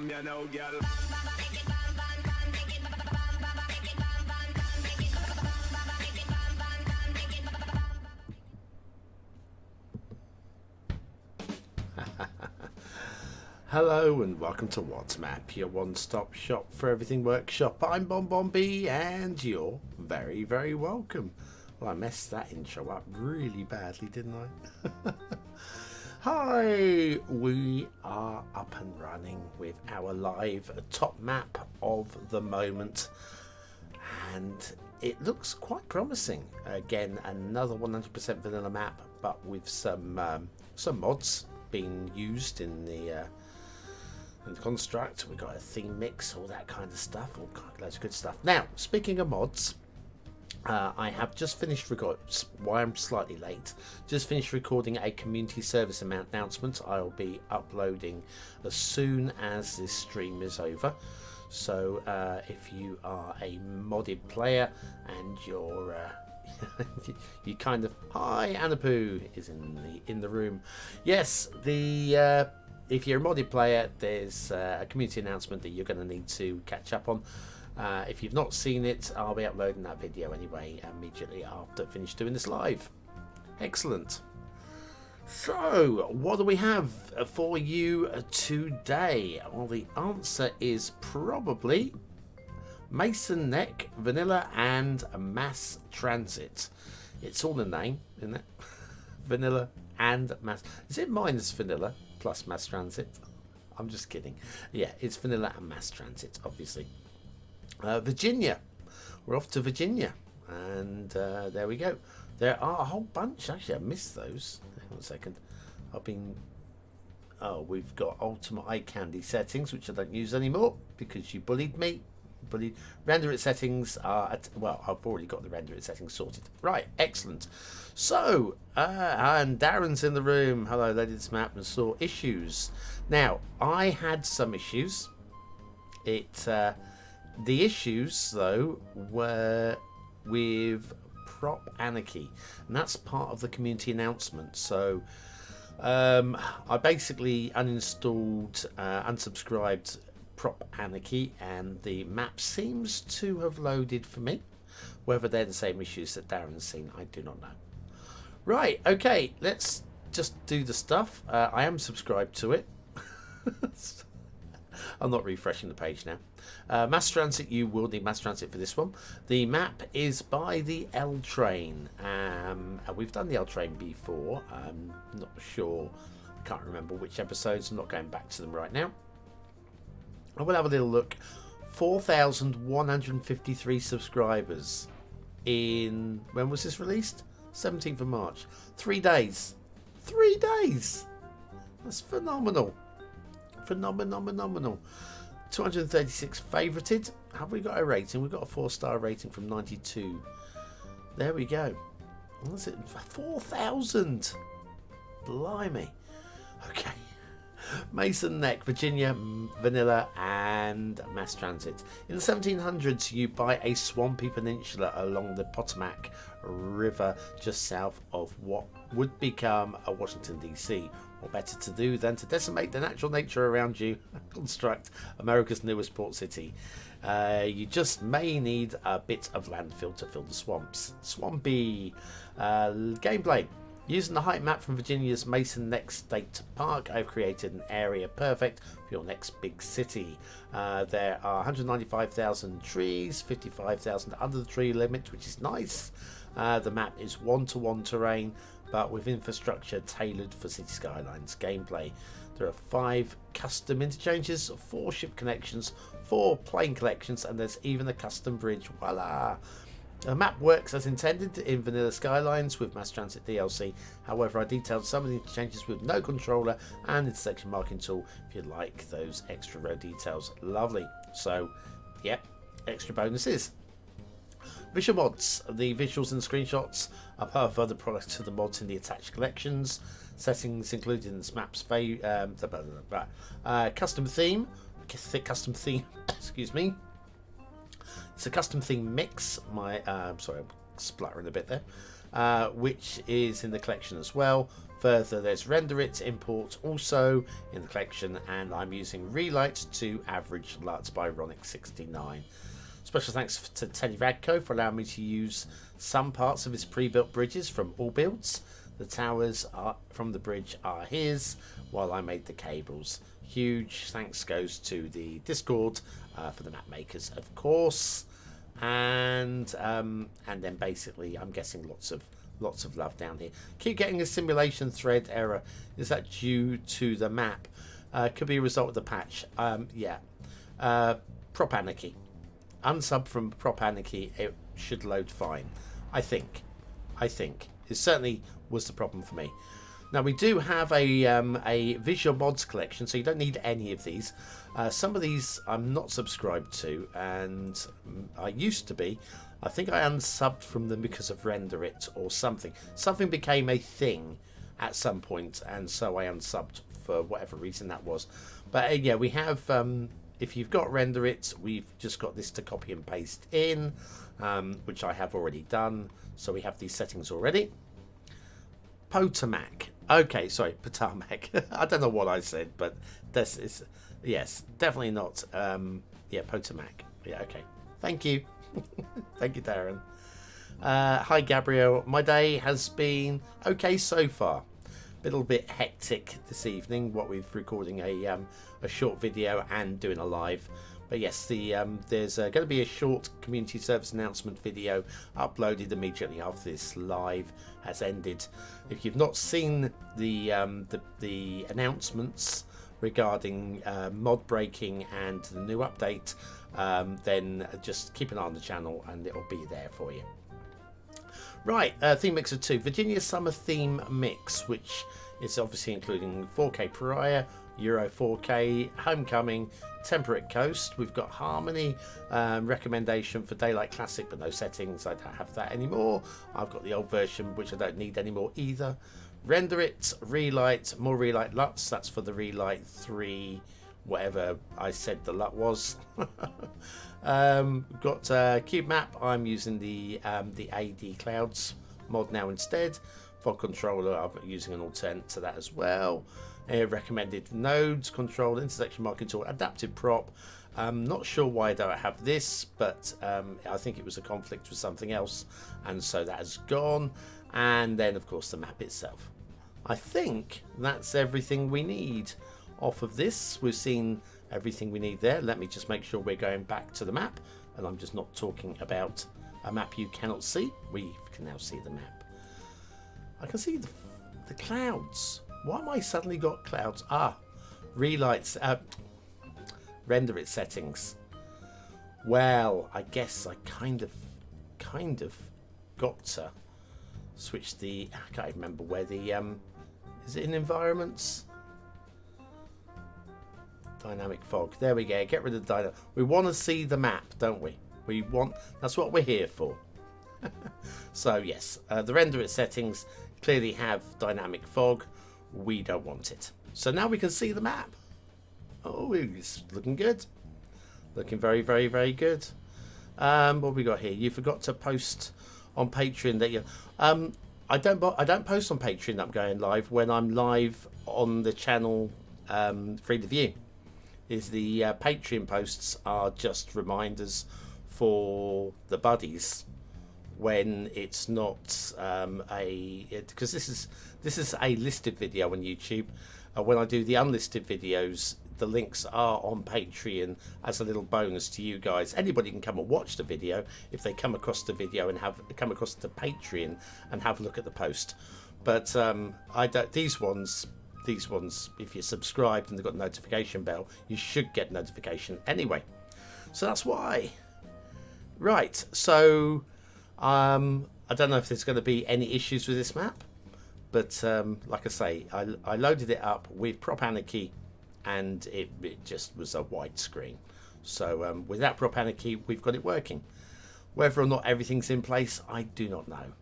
come here now, girl. Hello and welcome to What's Map, your one-stop shop for everything workshop. I'm BonBonB and you're very, very welcome. Well, I messed that intro up really badly, didn't I? Hi, we are up and running with our live top map of the moment. And it looks quite promising. Again, another 100% vanilla map, but with some mods being used in the construct. We've got a theme mix, all that kind of stuff, all loads of good stuff. Now, speaking of mods, I have just finished why I'm slightly late. Just finished recording a community service announcement. I'll be uploading as soon as this stream is over. So if you are a modded player and you're you kind of, hi, Anapu is in the room. Yes, if you're a modded player, there's a community announcement that you're going to need to catch up on. If you've not seen it, I'll be uploading that video anyway immediately after I finish doing this live. Excellent. So, what do we have for you today? Well, the answer is probably Mason Neck, Vanilla, and Mass Transit. It's all the name, isn't it? Vanilla and Mass. Is it minus Vanilla plus Mass Transit? I'm just kidding. Yeah, it's Vanilla and Mass Transit, obviously. Virginia. We're off to Virginia. And there we go. There are a whole bunch. Actually, I missed those. Hang on a second. We've got Ultimate Eye Candy settings, which I don't use anymore because you bullied me. Render it settings are I've already got the render it settings sorted. Right, excellent. So and Darren's in the room. Hello, lady, this map and saw issues. Now, I had some issues. The issues though were with Prop Anarchy, and that's part of the community announcement. So I basically uninstalled, unsubscribed Prop Anarchy, and the map seems to have loaded for me. Whether they're the same issues that Darren's seen, I do not know. Right, okay, let's just do the stuff. I am subscribed to it. I'm not refreshing the page now. Mass Transit, you will need Mass Transit for this one. The map is by the L Train. We've done the L Train before. I'm not sure, I can't remember which episodes. I'm not going back to them right now. I will have a little look. 4,153 subscribers in, when was this released? 17th of March. 3 days. 3 days. That's phenomenal. Phenomenal. 236 favorited. Have we got a rating? We've got a 4-star rating from 92. There we go. What's it? 4,000. Blimey. Okay. Mason Neck, Virginia, Vanilla, and Mass Transit. In the 1700s, you buy a swampy peninsula along the Potomac River just south of what would become a Washington, D.C. What better to do than to decimate the natural nature around you and construct America's newest port city? You just may need a bit of landfill to fill the swamps. Swampy. Gameplay. Using the height map from Virginia's Mason Neck State Park, I've created an area perfect for your next big city. There are 195,000 trees, 55,000 under the tree limit, which is nice. The map is one-to-one terrain, but with infrastructure tailored for Cities Skylines gameplay. There are 5 custom interchanges, 4 ship connections, 4 plane collections, and there's even a custom bridge. Voila! The map works as intended in Vanilla Skylines with Mass Transit DLC. However, I detailed some of the interchanges with no controller and intersection marking tool if you like those extra road details. Lovely. So, yep, extra bonuses. Visual mods. The visuals and screenshots are part of other products to the mods in the attached collections. Settings included in this map's custom theme. Excuse me. It's a custom theme mix. Sorry, I'm spluttering a bit there. which is in the collection as well. Further, there's Render It Import also in the collection, and I'm using Relight to Average LUT by Ronic69. Special thanks to Teddy Radko for allowing me to use some parts of his pre-built bridges from all builds. The towers from the bridge are his, while I made the cables. Huge thanks goes to the Discord for the map makers, of course, and then basically I'm guessing lots of love down here. Keep getting a simulation thread error. Is that due to the map? Could be a result of the patch. Yeah. Prop Anarchy. Unsub from Prop Anarchy. It should load fine. I think. It certainly was the problem for me. Now we do have a visual mods collection, so you don't need any of these. Some of these I'm not subscribed to, and I used to be. I think I unsubbed from them because of Render It or something. Something became a thing at some point, and so I unsubbed for whatever reason that was. But yeah, we have, if you've got Render It, we've just got this to copy and paste in, which I have already done. So we have these settings already. Potomac. Okay, sorry, Potomac. I don't know what I said, but this is, yes, definitely not. Yeah, Potomac. Yeah, okay. Thank you. Thank you, Darren. Hi, Gabrielle. My day has been okay so far. A little bit hectic this evening. What we've recording a short video and doing a live. But yes, there's going to be a short community service announcement video uploaded immediately after this live has ended. If you've not seen the announcements regarding mod breaking and the new update, then just keep an eye on the channel and it'll be there for you. Right, theme mixer 2, Virginia Summer Theme Mix, which is obviously including 4K Pariah, Euro 4K, Homecoming, Temperate Coast. We've got Harmony, recommendation for Daylight Classic, but no settings. I don't have that anymore. I've got the old version, which I don't need anymore either. Render It, Relight, more Relight LUTs. That's for the Relight 3, whatever I said the LUT was. Got Cube Map. I'm using the AD Clouds mod now instead. Fog controller, I'm using an alternate to that as well. Recommended nodes, control, intersection marking tool, adaptive prop. Not sure why I don't have this, but I think it was a conflict with something else, and so that has gone. And then, of course, the map itself. I think that's everything we need off of this. We've seen everything we need there. Let me just make sure we're going back to the map, and I'm just not talking about a map you cannot see. We can now see the map. I can see the clouds. Why am I suddenly got clouds? Relights, Render It settings. Well, I guess I kind of got to switch the, I can't remember where the, is it in environments? Dynamic fog. There we go. Get rid of the dynamic. We want to see the map, don't we? That's what we're here for. So yes, the Render It settings clearly have dynamic fog. We don't want it. So now we can see the map. Oh, it's looking good. Looking very, very, very good. What have we got here? You forgot to post on Patreon that you. I don't post on Patreon that I'm going live when I'm live on the channel free to view. Is the Patreon posts are just reminders for the buddies when it's not because this is a listed video on YouTube. When I do the unlisted videos, the links are on Patreon as a little bonus to you guys. Anybody can come and watch the video if they come across the video and come across the Patreon and have a look at the post. But I don't. These ones, if you're subscribed and they've got a notification bell, you should get notification anyway. So that's why. Right. So. I don't know if there's going to be any issues with this map, but like I say, I loaded it up with Prop Anarchy, and it just was a white screen. So without Prop Anarchy, we've got it working. Whether or not everything's in place, I do not know.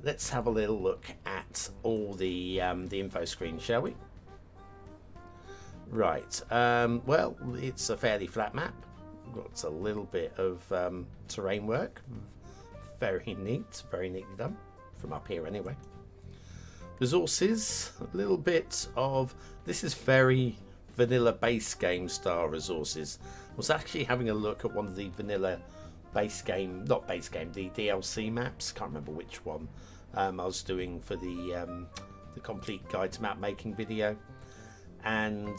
Let's have a little look at all the info screen, shall we? Right. Well, it's a fairly flat map. Got a little bit of terrain work, Very neat, very neatly done from up here anyway. Resources, a little bit of, this is very vanilla base game style resources. I was actually having a look at one of the vanilla base game, not base game, the DLC maps, can't remember which one I was doing for the complete guide to map making video, and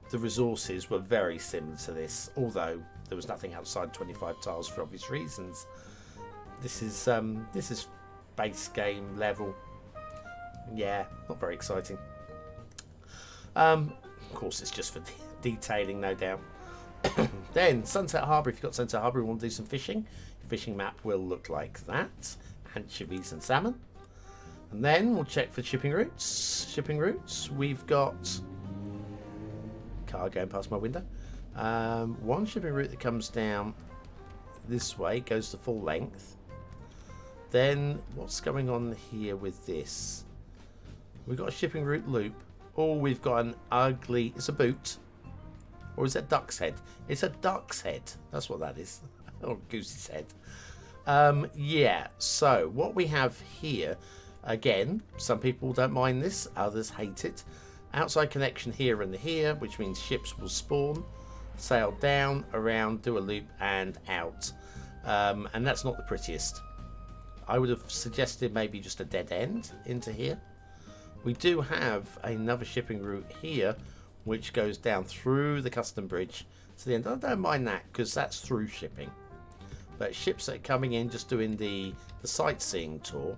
the resources were very similar to this, although there was nothing outside 25 tiles for obvious reasons. This is base game level. Yeah, not very exciting. Of course, it's just for detailing, no doubt. Then Sunset Harbour. If you've got Sunset Harbour and want to do some fishing, your fishing map will look like that. Anchovies and salmon. And then we'll check for shipping routes. Shipping routes. We've got car going past my window. One shipping route that comes down this way, goes to full length. Then what's going on here with this? We've got a shipping route loop. Oh, we've got an ugly, it's a boot. Or is that duck's head? It's a duck's head. That's what that is. Or goose's head. Yeah, so what we have here, again, some people don't mind this, others hate it. Outside connection here and here, which means ships will spawn, sail down, around, do a loop, and out. And that's not the prettiest. I would have suggested maybe just a dead end into here. We do have another shipping route here, which goes down through the custom bridge to the end. I don't mind that because that's through shipping. But ships that are coming in just doing the sightseeing tour,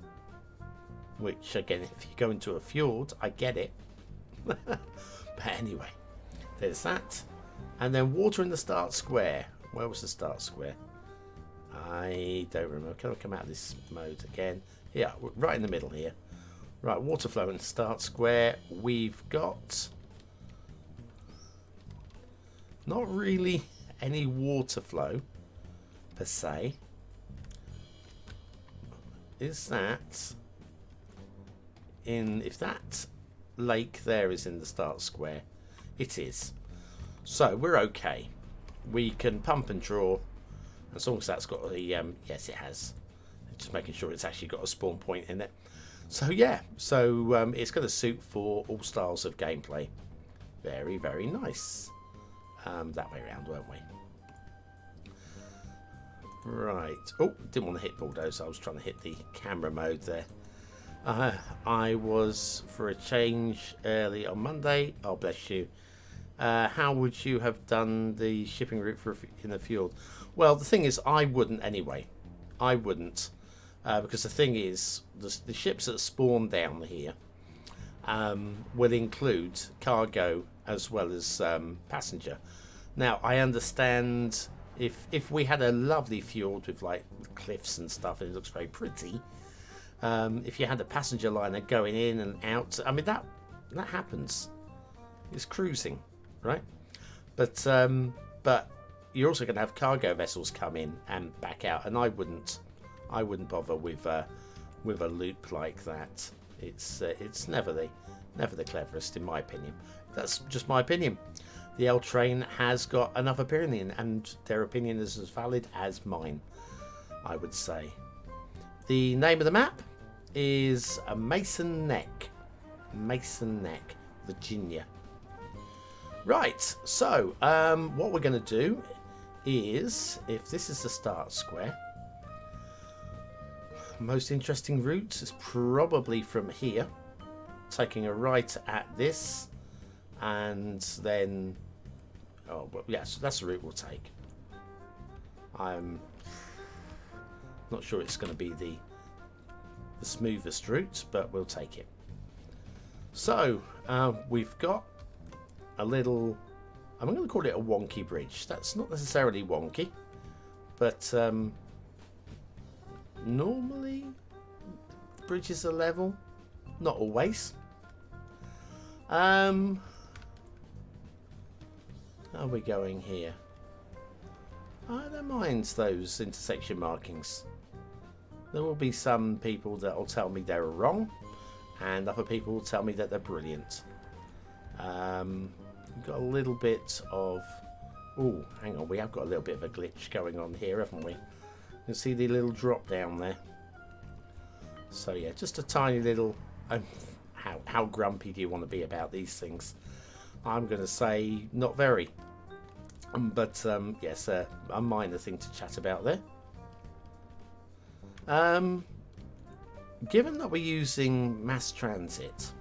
which again, if you go into a fjord, I get it. But anyway, there's that. And then water in the start square. Where was the start square? I don't remember. Can I come out of this mode again? Yeah, right in the middle here. Right, water flow in the start square. We've got not really any water flow per se. Is that in, if that lake there is in the start square? It is. So we're okay. We can pump and draw as long as that's got a yes, it has. Just making sure it's actually got a spawn point in it. So yeah, so it's going to suit for all styles of gameplay. Very, very nice. That way around, weren't we? Right. Oh, didn't want to hit bulldozer. I was trying to hit the camera mode there. I was, for a change, early on Monday. Oh, bless you. How would you have done the shipping route in the fjord? Well, the thing is, I wouldn't anyway. I wouldn't. Because the thing is, the ships that spawn down here will include cargo as well as passenger. Now, I understand if we had a lovely fjord with like cliffs and stuff and it looks very pretty, if you had a passenger liner going in and out, I mean, that happens. It's cruising, right? But you're also going to have cargo vessels come in and back out, and I wouldn't bother with a loop like that. It's never the cleverest, in my opinion. That's just my opinion. The L train has got another opinion, and their opinion is as valid as mine, I would say. The name of the map is Mason Neck, Virginia. Right, so what we're going to do is, if this is the start square, most interesting route is probably from here, taking a right at this, and then, oh, well, yes, that's the route we'll take. I'm not sure it's going to be the smoothest route, but we'll take it. So we've got a little, I'm going to call it a wonky bridge. That's not necessarily wonky, but normally bridges are level, not always. How are we going here? I don't mind those intersection markings. There will be some people that will tell me they're wrong, and other people will tell me that they're brilliant. We've got a little bit of, oh, hang on, we have got a little bit of a glitch going on here, haven't we? You can see the little drop down there. So yeah, just a tiny little... how grumpy do you want to be about these things? I'm going to say not very. But yes, a minor thing to chat about there. Given that we're using mass transit,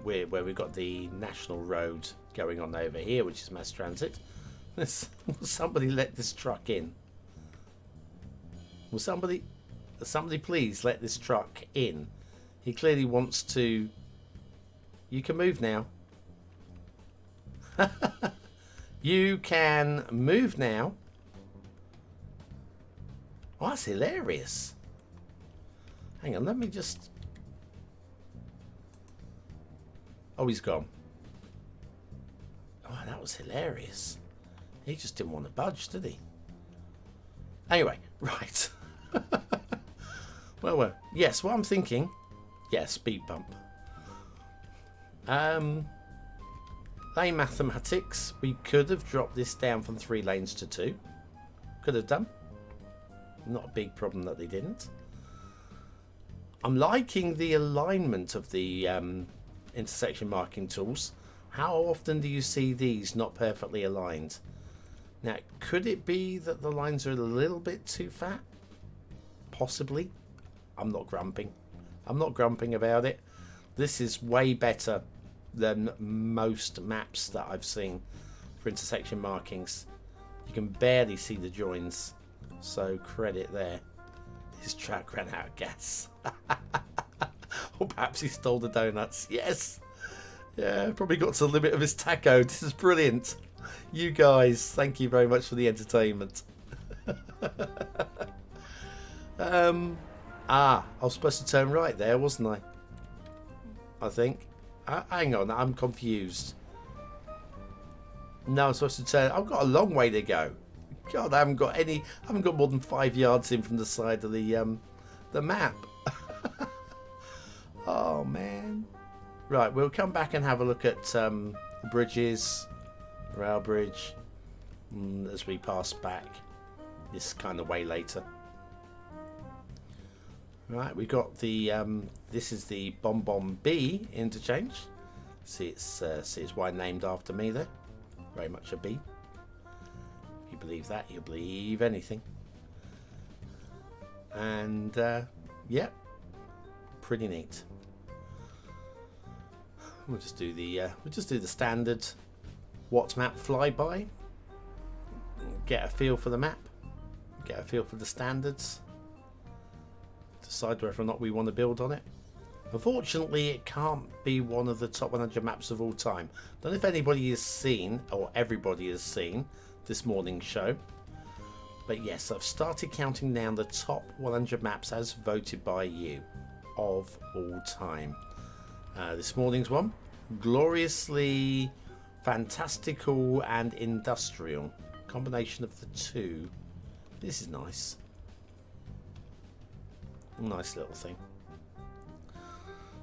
where we've got the national road going on over here, which is mass transit, will somebody let this truck in? Will somebody please let this truck in? He clearly wants to... You can move now. You can move now. Oh, that's hilarious. Hang on, let me just... Oh, he's gone. Oh, that was hilarious. He just didn't want to budge, did he? Anyway, right. Well, yes, what I'm thinking... Yeah, speed bump. Lane mathematics. We could have dropped this down from 3 lanes to 2. Could have done. Not a big problem that they didn't. I'm liking the alignment of the intersection marking tools. How often do you see these not perfectly aligned? Now, could it be that the lines are a little bit too fat? Possibly. I'm not grumping. I'm not grumping about it. This is way better than most maps that I've seen for intersection markings. You can barely see the joins. So credit there. His truck ran out of gas. Or perhaps he stole the donuts. Yes. Yeah, probably got to the limit of his taco. This is brilliant. You guys, thank you very much for the entertainment. I was supposed to turn right there, wasn't I? I think. Hang on, I'm confused. No, I'm supposed to turn. I've got a long way to go. God, I haven't got more than 5 yards in from the side of the map. Oh man. Right, we'll come back and have a look at bridges, rail bridge, as we pass back this kind of way later. Right, we got the this is the BonBonB interchange. See, it's why named after me there. Very much a B. If you believe that, you'll believe anything. And yeah, pretty neat. We'll just do the standard What's Map flyby. Get a feel for the map. Get a feel for the standards. Decide whether or not we want to build on it. Unfortunately, it can't be one of the top 100 maps of all time. Don't know if anybody has seen, or everybody has seen, this morning's show. But yes, I've started counting down the top 100 maps as voted by you of all time. This morning's one, gloriously fantastical and industrial. Combination of the two. This is nice. Nice little thing.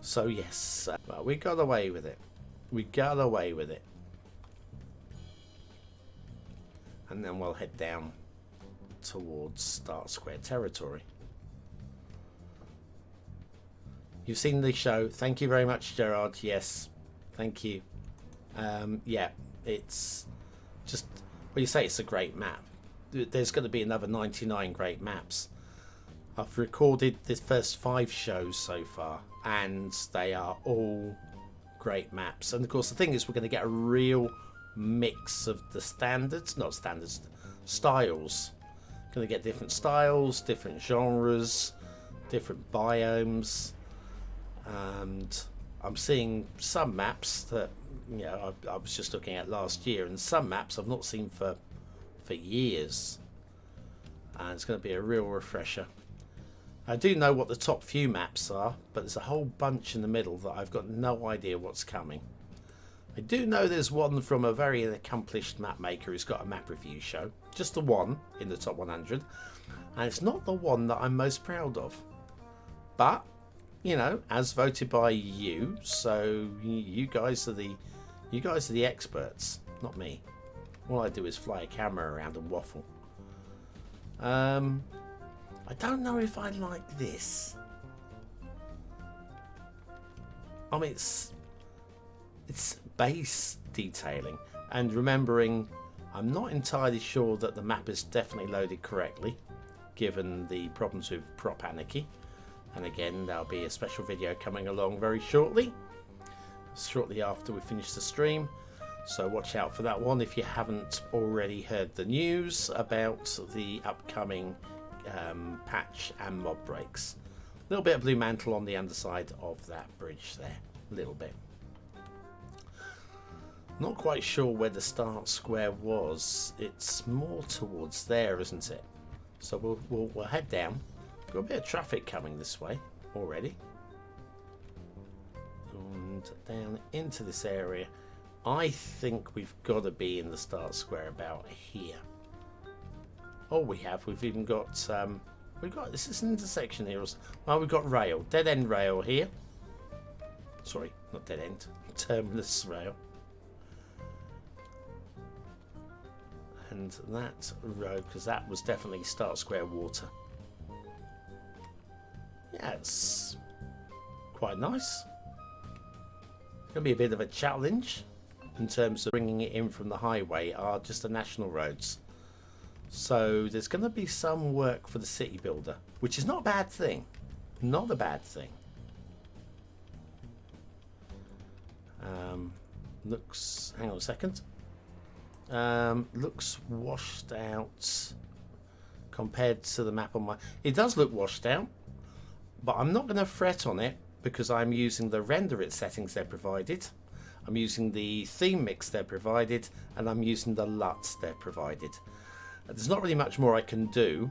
So yes, well, we got away with it. We got away with it. And then we'll head down towards Start Square territory. You've seen the show. Thank you very much, Gerard. Yes, thank you. Yeah, it's just, well, you say it's a great map. There's going to be another 99 great maps. I've recorded the first 5 shows so far, and they are all great maps. And of course, the thing is, we're going to get a real mix of the standards, not standards, styles. Going to get different styles, different genres, different biomes. And I'm seeing some maps that, you know, I was just looking at last year, and some maps I've not seen for years. And it's going to be a real refresher. I do know what the top few maps are, but there's a whole bunch in the middle that I've got no idea what's coming. I do know there's one from a very accomplished map maker who's got a map review show. Just the one in the top 100. And it's not the one that I'm most proud of. But, you know, as voted by you, so you guys are the experts, not me. All I do is fly a camera around and waffle. I don't know if I like this. I mean, it's base detailing, and remembering I'm not entirely sure that the map is definitely loaded correctly, given the problems with prop anarchy. And again, there'll be a special video coming along very shortly after we finish the stream. So watch out for that one if you haven't already heard the news about the upcoming patch and mob breaks. A little bit of blue mantle on the underside of that bridge there, a little bit. Not quite sure where the start square was. It's more towards there, isn't it? So we'll head down. Got a bit of traffic coming this way already. And down into this area. I think we've got to be in the start square about here. Oh, we've even got this is an intersection here. Well, we've got rail, dead end rail here. Sorry, not dead end, terminus rail. And that road, because that was definitely start square water. Yeah, it's quite nice. It's going to be a bit of a challenge in terms of bringing it in from the highway, are just the national roads. So there's going to be some work for the city builder, which is not a bad thing. Not a bad thing. Looks, hang on a second. Looks washed out compared to the map on my... It does look washed out, but I'm not going to fret on it because I'm using the render it settings they're provided. I'm using the theme mix they're provided, and I'm using the LUTs they're provided. There's not really much more I can do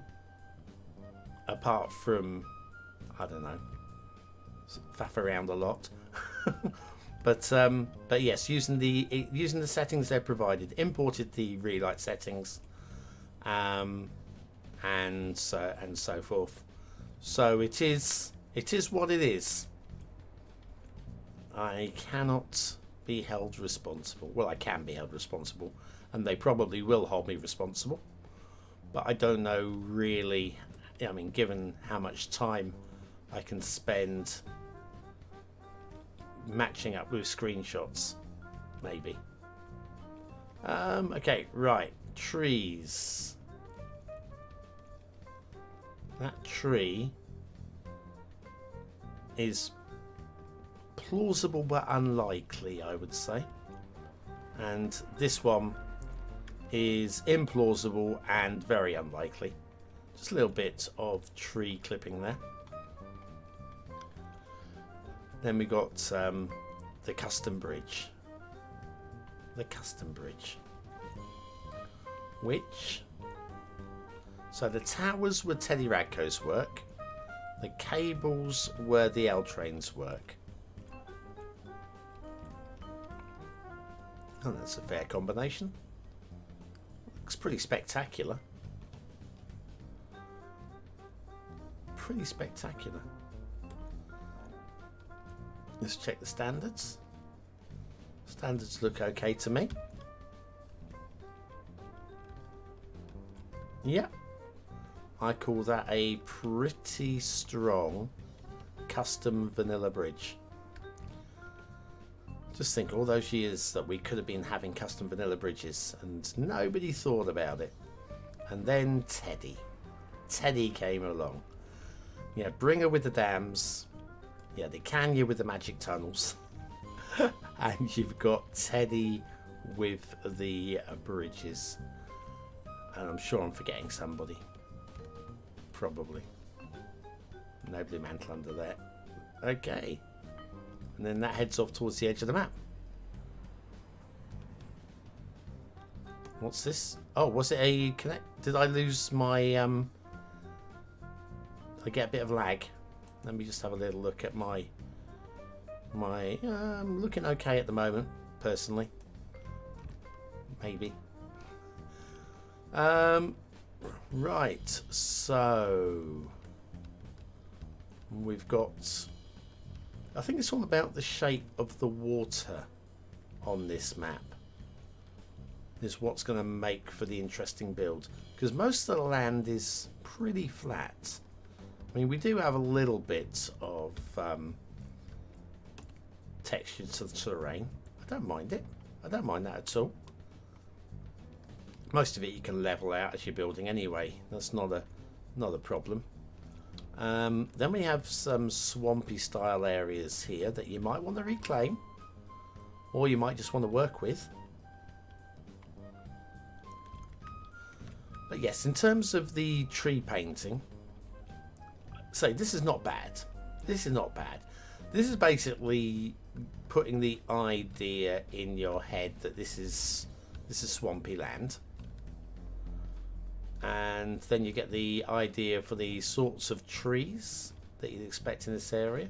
apart from, I don't know, faff around a lot. But yes, using the settings they're provided, imported the relight settings, and so forth. So it is what it is. I cannot be held responsible. Well, I can be held responsible, and they probably will hold me responsible. But I don't know really. I mean, given how much time I can spend matching up with screenshots, maybe. Okay, right. Trees. That tree is plausible but unlikely, I would say. And this one is implausible and very unlikely. Just a little bit of tree clipping there. Then we got the custom bridge. The custom bridge. Which... So the towers were Teddy Radco's work. The cables were the L-Train's work. Oh, that's a fair combination. Looks pretty spectacular. Pretty spectacular. Let's check the standards. Standards look okay to me. Yeah. I call that a pretty strong custom vanilla bridge. Just think all those years that we could have been having custom vanilla bridges and nobody thought about it. And then Teddy came along. Yeah, bring her with the dams. Yeah, they can you with the magic tunnels. And you've got Teddy with the bridges. And I'm sure I'm forgetting somebody. Probably. No blue mantle under there. Okay. And then that heads off towards the edge of the map. What's this? Oh, was it a connect? Did I lose my... I get a bit of lag. Let me just have a little look at my... I'm looking okay at the moment, personally. Maybe. Right, so... We've got... I think it's all about the shape of the water on this map. is what's going to make for the interesting build, because most of the land is pretty flat. I mean, we do have a little bit of texture to the terrain. I don't mind it. I don't mind that at all. Most of it you can level out as you're building anyway. That's not a problem. Then we have some swampy style areas here that you might want to reclaim, or you might just want to work with. But yes, in terms of the tree painting, so this is not bad. This is not bad. This is basically putting the idea in your head that this is swampy land. And then you get the idea for the sorts of trees that you'd expect in this area.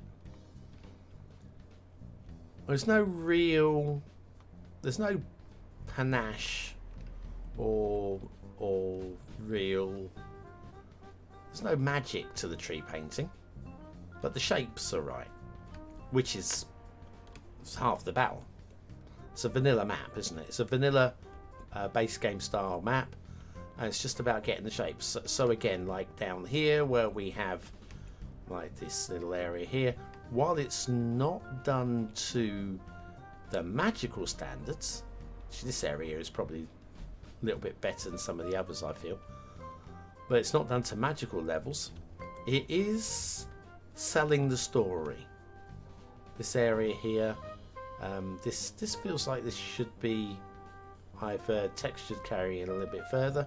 There's no panache or real, there's no magic to the tree painting, but the shapes are right, which is half the battle. It's a vanilla map, isn't it? It's a vanilla base game style map. And it's just about getting the shapes. So again, like down here where we have like this little area here, while it's not done to the magical standards, which this area is probably a little bit better than some of the others I feel, but it's not done to magical levels, it is selling the story. This area here, this feels like this should be either textured carrying a little bit further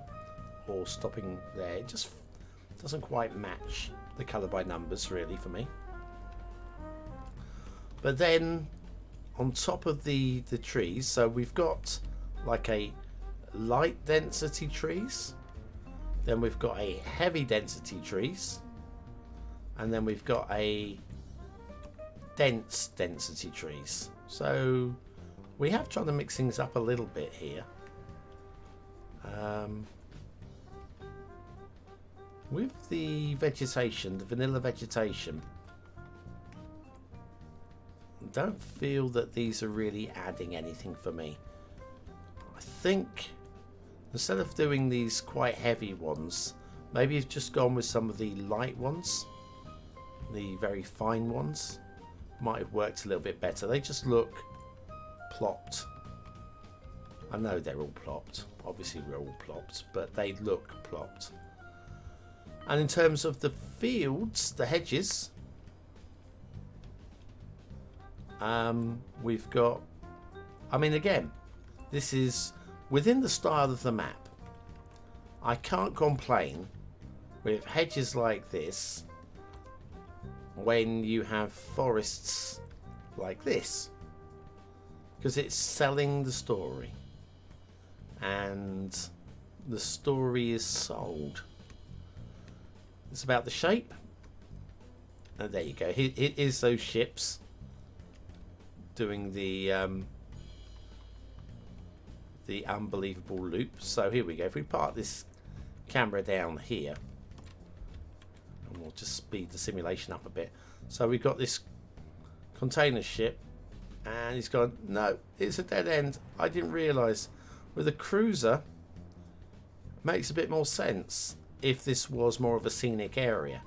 or stopping there. It just doesn't quite match the colour by numbers really for me. But then on top of the trees, so we've got like a light density trees, then we've got a heavy density trees, and then we've got a dense density trees. So we have tried to mix things up a little bit here. With the vegetation, the vanilla vegetation, I don't feel that these are really adding anything for me. I think instead of doing these quite heavy ones, maybe you've just gone with some of the light ones, the very fine ones. Might have worked a little bit better. They just look plopped. I know they're all plopped. Obviously we're all plopped, but they look plopped. And in terms of the fields, the hedges, we've got, I mean, again, this is within the style of the map. I can't complain with hedges like this when you have forests like this, because it's selling the story, and the story is sold. It's about the shape. And there you go. It is those ships doing the unbelievable loop. So here we go. If we park this camera down here, and we'll just speed the simulation up a bit. So we've got this container ship, and he's gone, no, it's a dead end. I didn't realise. With a cruiser, makes a bit more sense if this was more of a scenic area.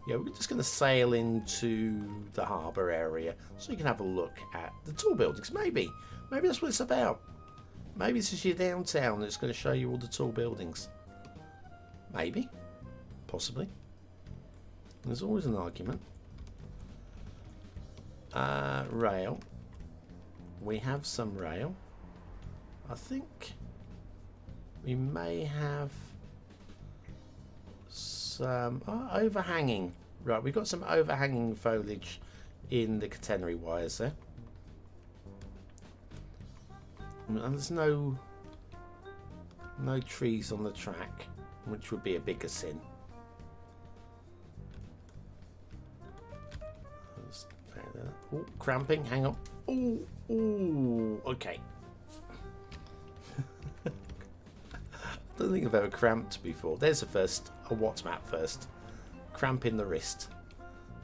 Yeah, we're just going to sail into the harbour area so you can have a look at the tall buildings. Maybe that's what it's about. Maybe this is your downtown and it's going to show you all the tall buildings. Maybe. Possibly. There's always an argument. Rail. We have some rail. I think we may have some overhanging. Right, we've got some overhanging foliage in the catenary wires there. And there's no trees on the track, which would be a bigger sin. Oh, cramping, hang on. Oh, okay. I don't think I've ever cramped before. There's a first, a What's map first. Cramp in the wrist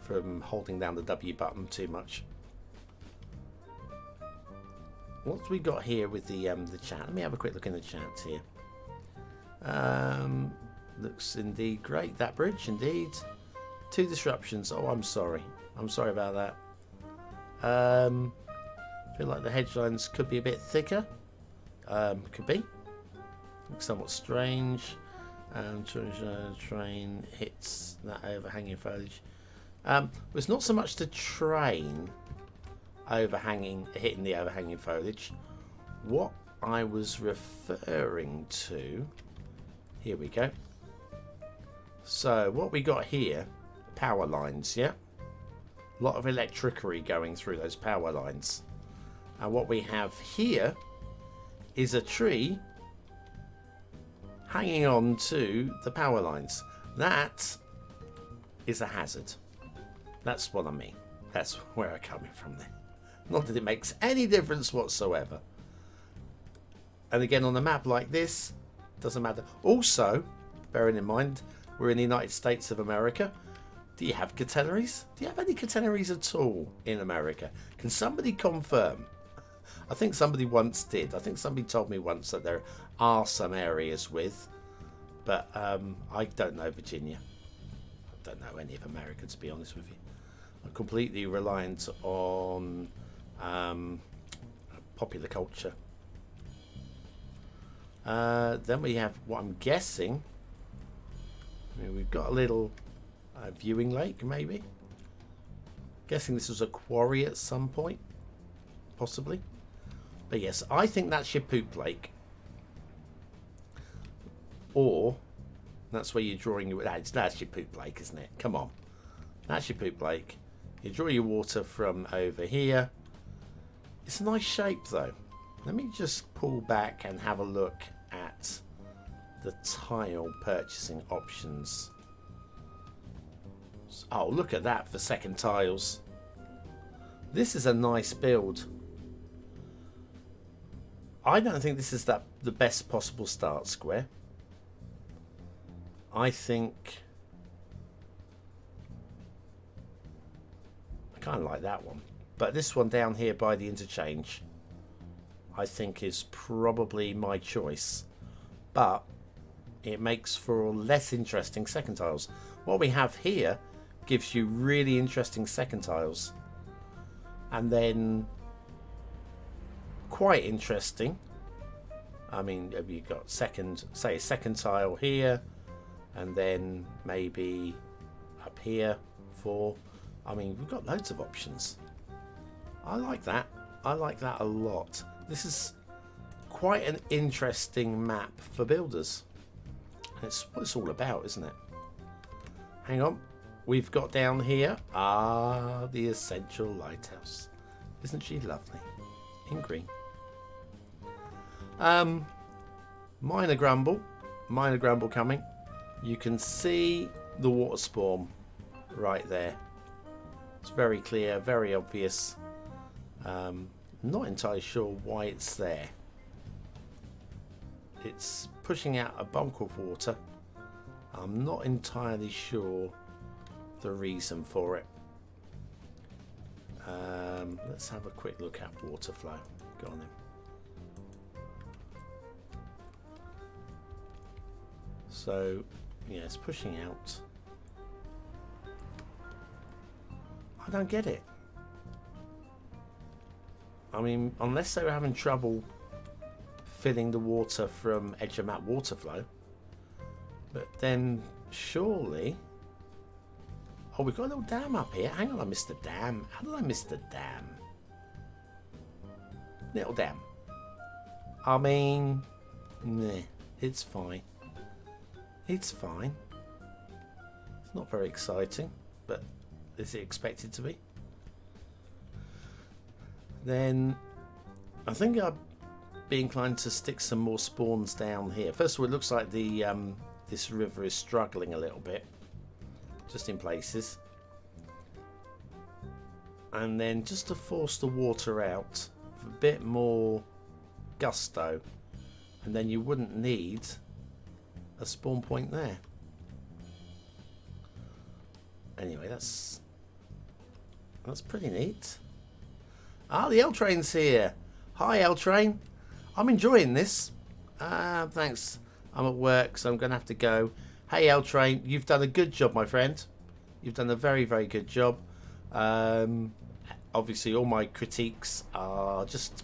from holding down the W button too much. What we got here with the chat? Let me have a quick look in the chat here. Looks indeed great. That bridge, indeed. 2 disruptions. Oh, I'm sorry. I'm sorry about that. Feel like the headlines could be a bit thicker. Could be. Looks somewhat strange. Train hits that overhanging foliage. It's not so much the train hitting the overhanging foliage. What I was referring to, here we go. So what we got here, power lines, yeah? A lot of electricity going through those power lines. And what we have here is a tree hanging on to the power lines. That is a hazard. That's what I mean. That's where I'm coming from there. Not that it makes any difference whatsoever. And again, on a map like this, doesn't matter. Also, bearing in mind, we're in the United States of America. Do you have catenaries? Do you have any catenaries at all in America? Can somebody confirm? I think somebody once did. I think somebody told me once that there are some areas with, but I don't know Virginia. I don't know any of America, to be honest with you. I'm completely reliant on popular culture. Then we have what I'm guessing. We've got a little viewing lake, maybe. Guessing this was a quarry at some point, possibly. But yes, I think that's your poop lake. Or that's where you're drawing your... That's your poop lake, isn't it? Come on. That's your poop lake. You draw your water from over here. It's a nice shape, though. Let me just pull back and have a look at the tile purchasing options. Oh, look at that for second tiles. This is a nice build. I don't think this is the best possible start square. I think I kind of like that one, but this one down here by the interchange I think is probably my choice, but it makes for less interesting second tiles. What we have here gives you really interesting second tiles, and then quite interesting. I mean, you've got second tile here, and then maybe up here for... I mean, we've got loads of options. I like that. I like that a lot. This is quite an interesting map for builders. It's what it's all about, isn't it? Hang on. We've got down here, the Essential Lighthouse. Isn't she lovely? In green. Minor grumble coming. You can see the water spawn right there. It's very clear, very obvious. Not entirely sure why it's there. It's pushing out a bulk of water. I'm not entirely sure the reason for it. Let's have a quick look at water flow. Go on then. So, yeah, it's pushing out. I don't get it. I mean, unless they were having trouble filling the water from edge of map water flow. But then, surely... Oh, we've got a little dam up here. Hang on, I missed the dam. How did I miss the dam? Little dam. I mean... Meh, it's fine. It's fine. It's not very exciting, but is it expected to be? Then I think I'd be inclined to stick some more spawns down here. First of all, it looks like the this river is struggling a little bit, just in places. And then just to force the water out with a bit more gusto, and then you wouldn't need a spawn point there. Anyway, that's pretty neat. Ah, the L train's here. Hi, L Train. I'm enjoying this. Thanks. I'm at work, so I'm going to have to go. Hey, L Train, you've done a good job, my friend. You've done a very, very good job. Obviously, all my critiques are just...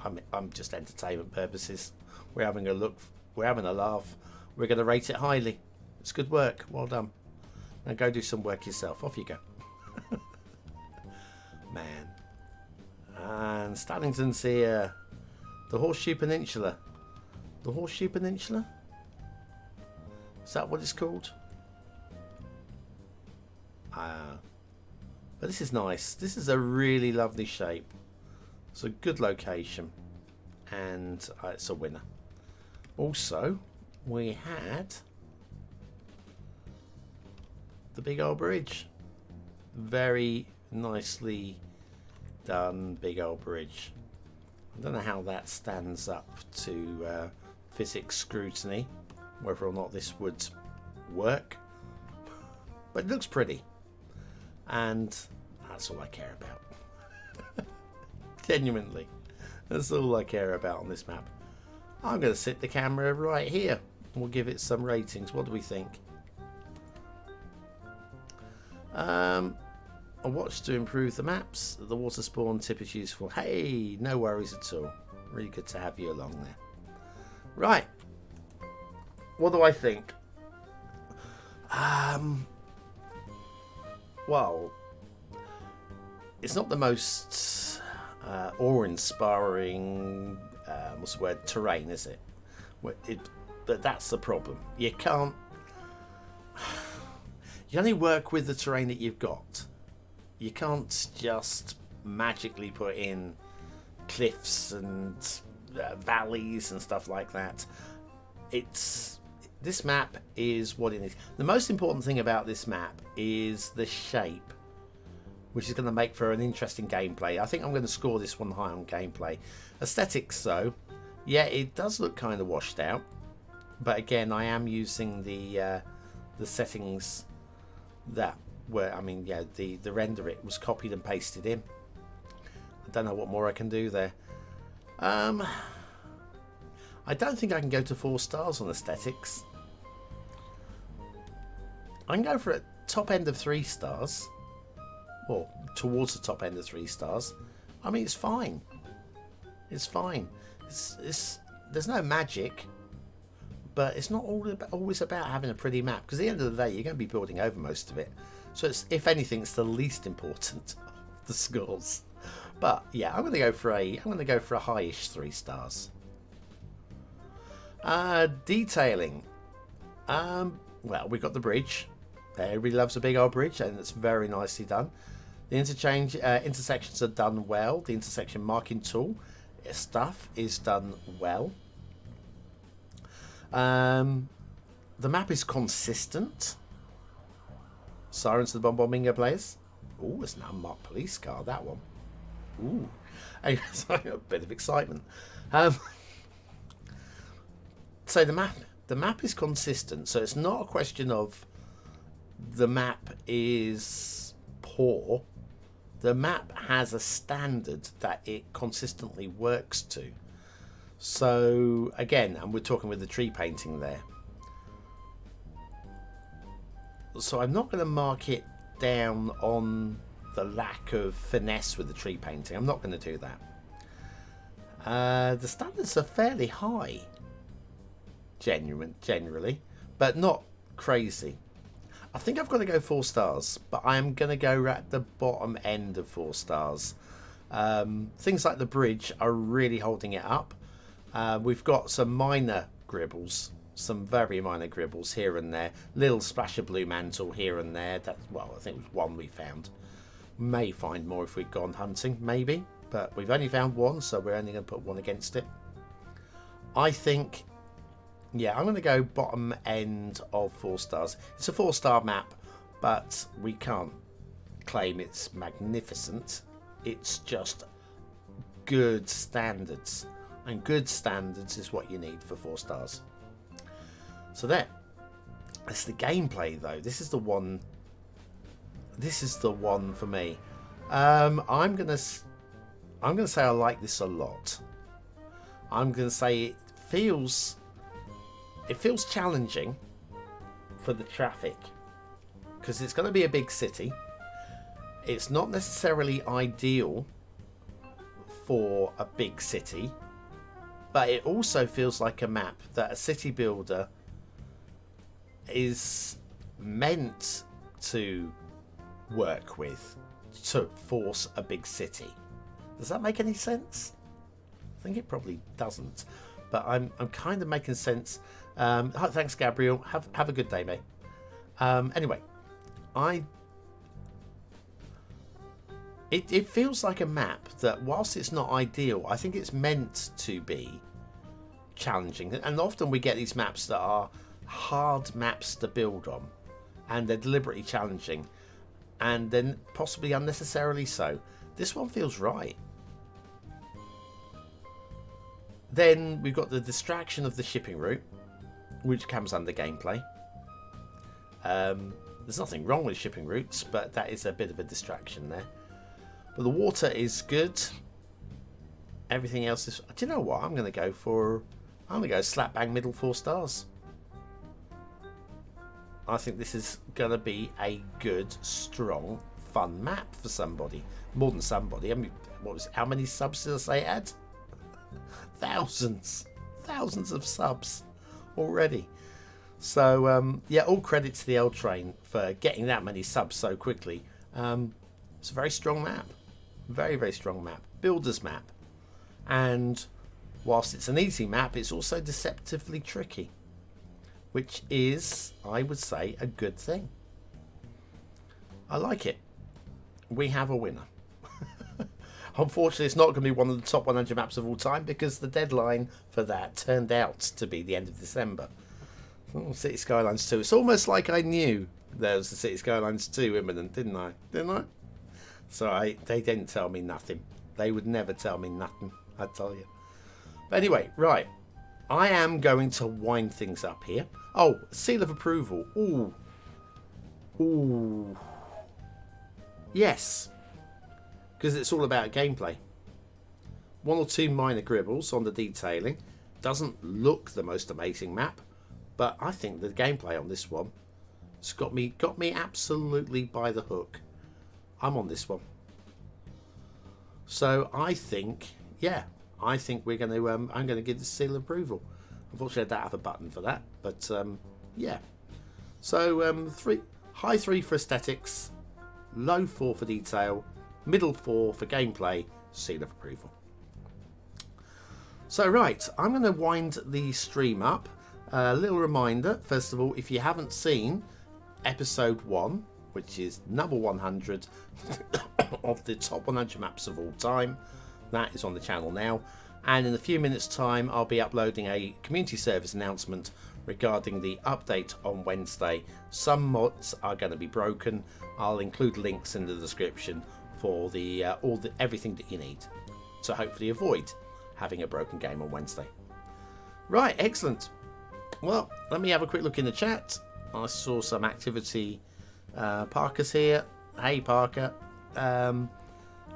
I'm just entertainment purposes. We're having a look. We're having a laugh. We're going to rate it highly. It's good work. Well done. Now go do some work yourself. Off you go. Man. And Stallington's here. The Horseshoe Peninsula. The Horseshoe Peninsula? Is that what it's called? But this is nice. This is a really lovely shape. It's a good location. And it's a winner. Also, we had the big old bridge. Very nicely done big old bridge. I don't know how that stands up to physics scrutiny, whether or not this would work, but it looks pretty, and that's all I care about. Genuinely, that's all I care about on this map. I'm going to sit the camera right here and we'll give it some ratings. What do we think? A watch to improve the maps. The water spawn tip is useful. Hey, no worries at all. Really good to have you along there. Right. What do I think? Well, it's not the most awe-inspiring what's the word, terrain, is it? But that's the problem. You can't... You only work with the terrain that you've got. You can't just magically put in cliffs and valleys and stuff like that. This map is what it is. The most important thing about this map is the shape, which is going to make for an interesting gameplay. I think I'm going to score this one high on gameplay. Aesthetics, though, yeah, it does look kind of washed out. But again, I am using the settings that were, I mean, yeah, the render it was copied and pasted in. I don't know what more I can do there. I don't think I can go to 4 stars on aesthetics. I can go for a top end of 3 stars. Or towards the top end of 3 stars. I mean, it's fine. It's fine. There's no magic. But it's not always about having a pretty map. Because at the end of the day, you're going to be building over most of it. So it's, if anything, it's the least important of the scores. But yeah, I'm going to go for a highish 3 stars. Detailing. Well, we've got the bridge. Everybody loves a big old bridge, and it's very nicely done. The intersections are done well. The intersection marking tool stuff is done well. The map is consistent. Sirens to the BonBonBingo players. Oh, it's an unmarked police car, that one. Ooh. Anyway, sorry, a bit of excitement. So the map is consistent. So it's not a question of the map is poor. The map has a standard that it consistently works to. So again, and we're talking with the tree painting there. So I'm not going to mark it down on the lack of finesse with the tree painting. I'm not going to do that. The standards are fairly high, generally, but not crazy. I think I've got to go 4 stars, but I am going to go at the bottom end of 4 stars. Things like the bridge are really holding it up. We've got some minor gribbles, some very minor gribbles here and there. Little splash of blue mantle here and there. Well, I think it was one we found. May find more if we'd gone hunting, maybe. But we've only found one, so we're only going to put one against it. I think, yeah, I'm going to go bottom end of 4 stars. It's a 4-star map, but we can't claim it's magnificent. It's just good standards. And good standards is what you need for 4 stars. So that's the gameplay, though. This is the one for me. I'm gonna I'm going to say I like this a lot. I'm going to say it feels challenging for the traffic, because it's going to be a big city. It's not necessarily ideal for a big city, but it also feels like a map that a city builder is meant to work with to force a big city. Does that make any sense? I think it probably doesn't, but I'm kind of making sense. Thanks, Gabriel. Have a good day, mate. Anyway, it feels like a map that, whilst it's not ideal, I think it's meant to be challenging. And often we get these maps that are hard maps to build on, and they're deliberately challenging, and then possibly unnecessarily so. This one feels right. Then we've got the distraction of the shipping route, which comes under gameplay. There's nothing wrong with shipping routes, but that is a bit of a distraction there. But the water is good. Everything else is... Do you know what? I'm going to go slap bang middle 4 stars. I think this is going to be a good, strong, fun map for somebody. More than somebody. I mean, how many subs did I say it had? Thousands of subs already. So yeah, all credit to the L Train for getting that many subs so quickly. It's a very strong map, very strong map, builder's map, and whilst it's an easy map, it's also deceptively tricky, which is, I would say, a good thing. I like it. We have a winner. Unfortunately, it's not going to be one of the top 100 maps of all time, because the deadline for that turned out to be the end of December. Oh, Cities Skylines 2. It's almost like I knew there was the Cities Skylines 2 imminent, didn't I? So they didn't tell me nothing. They would never tell me nothing, I tell you. But anyway, right. I am going to wind things up here. Oh, seal of approval. Ooh. Yes. Because it's all about gameplay. 1 or 2 minor gribbles on the detailing. Doesn't look the most amazing map, but I think the gameplay on this one has got me absolutely by the hook. I'm on this one. So I think, yeah, we're going to. I'm going to give the seal of approval. Unfortunately, I don't have a button for that, but yeah. So high 3 for aesthetics, low 4 for detail, middle 4 for gameplay, seal of approval. So right, I'm going to wind the stream up. A little reminder, first of all, if you haven't seen episode 1, which is number 100 of the top 100 maps of all time, that is on the channel now. And in a few minutes time, I'll be uploading a community service announcement regarding the update on Wednesday. Some mods are going to be broken. I'll include links in the description for everything that you need to hopefully avoid having a broken game on Wednesday. Right, excellent. Well, let me have a quick look in the chat. I saw some activity. Parker's here. Hey, Parker.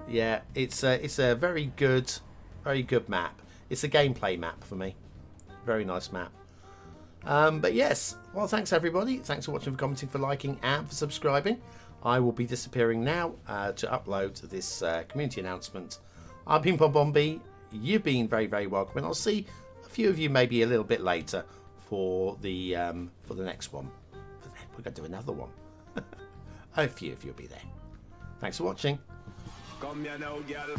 Yeah, it's a very good map. It's a gameplay map for me. Very nice map. But yes, well, thanks everybody. Thanks for watching, for commenting, for liking, and for subscribing. I will be disappearing now to upload this community announcement. I've been BonBonB. You've been very welcome, and I'll see a few of you maybe a little bit later for the next one. We're going to do another one. A few of you will be there. Thanks for watching. Come here now, girl.